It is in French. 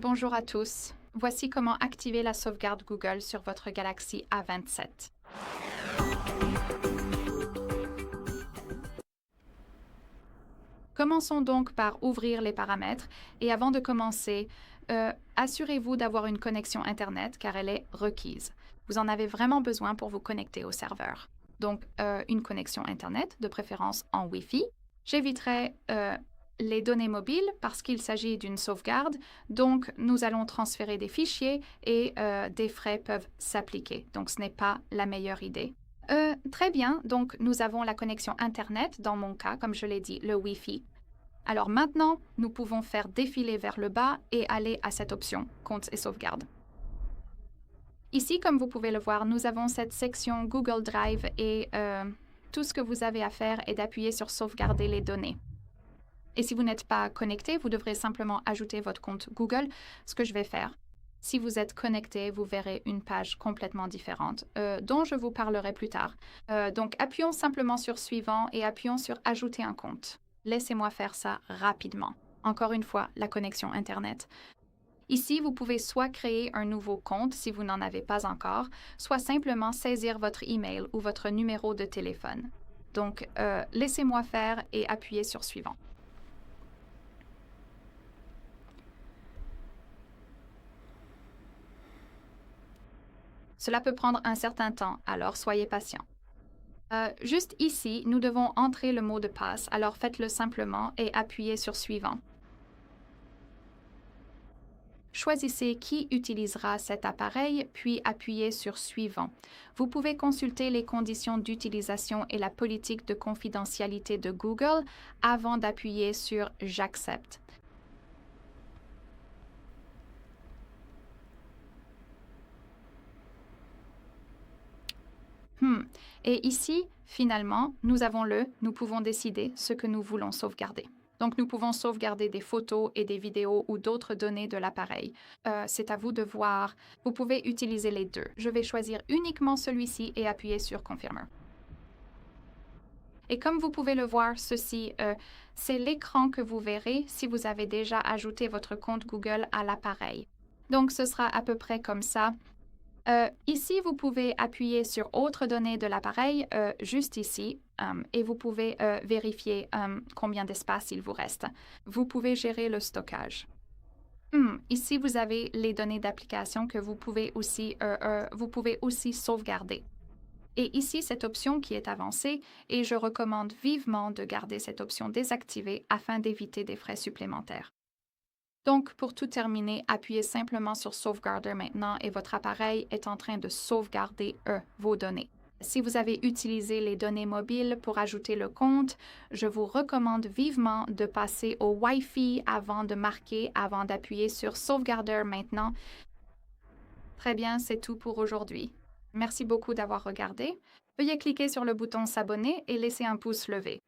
Bonjour à tous. Voici comment activer la sauvegarde Google sur votre Galaxy A27. Commençons donc par ouvrir les paramètres et avant de commencer, assurez-vous d'avoir une connexion Internet car elle est requise. Vous en avez vraiment besoin pour vous connecter au serveur. Donc, une connexion Internet, de préférence en Wi-Fi. J'éviterai les données mobiles parce qu'il s'agit d'une sauvegarde. Donc, nous allons transférer des fichiers et des frais peuvent s'appliquer. Donc, ce n'est pas la meilleure idée. Très bien, donc nous avons la connexion Internet, dans mon cas, comme je l'ai dit, le Wi-Fi. Alors maintenant, nous pouvons faire défiler vers le bas et aller à cette option Comptes et sauvegarde. Ici, comme vous pouvez le voir, nous avons cette section Google Drive et tout ce que vous avez à faire est d'appuyer sur Sauvegarder les données. Et si vous n'êtes pas connecté, vous devrez simplement ajouter votre compte Google, ce que je vais faire. Si vous êtes connecté, vous verrez une page complètement différente, dont je vous parlerai plus tard. Donc, appuyons simplement sur Suivant et appuyons sur Ajouter un compte. Laissez-moi faire ça rapidement. Encore une fois, la connexion Internet. Ici, vous pouvez soit créer un nouveau compte si vous n'en avez pas encore, soit simplement saisir votre email ou votre numéro de téléphone. Donc, laissez-moi faire et appuyez sur Suivant. Cela peut prendre un certain temps, alors soyez patient. Juste ici, nous devons entrer le mot de passe, alors faites-le simplement et appuyez sur Suivant. Choisissez qui utilisera cet appareil, puis appuyez sur Suivant. Vous pouvez consulter les conditions d'utilisation et la politique de confidentialité de Google avant d'appuyer sur J'accepte. Et ici, finalement, nous pouvons décider ce que nous voulons sauvegarder. Donc, nous pouvons sauvegarder des photos et des vidéos ou d'autres données de l'appareil. C'est à vous de voir. Vous pouvez utiliser les deux. Je vais choisir uniquement celui-ci et appuyer sur Confirmer. Et comme vous pouvez le voir, ceci, c'est l'écran que vous verrez si vous avez déjà ajouté votre compte Google à l'appareil. Donc, ce sera à peu près comme ça. Ici, vous pouvez appuyer sur Autres données de l'appareil, juste ici, et vous pouvez vérifier combien d'espace il vous reste. Vous pouvez gérer le stockage. Ici, vous avez les données d'application que vous pouvez aussi sauvegarder. Et ici, cette option qui est avancée, et je recommande vivement de garder cette option désactivée afin d'éviter des frais supplémentaires. Donc, pour tout terminer, appuyez simplement sur Sauvegarder maintenant et votre appareil est en train de sauvegarder vos données. Si vous avez utilisé les données mobiles pour ajouter le compte, je vous recommande vivement de passer au Wi-Fi avant d'appuyer sur Sauvegarder maintenant. Très bien, c'est tout pour aujourd'hui. Merci beaucoup d'avoir regardé. Veuillez cliquer sur le bouton S'abonner et laisser un pouce levé.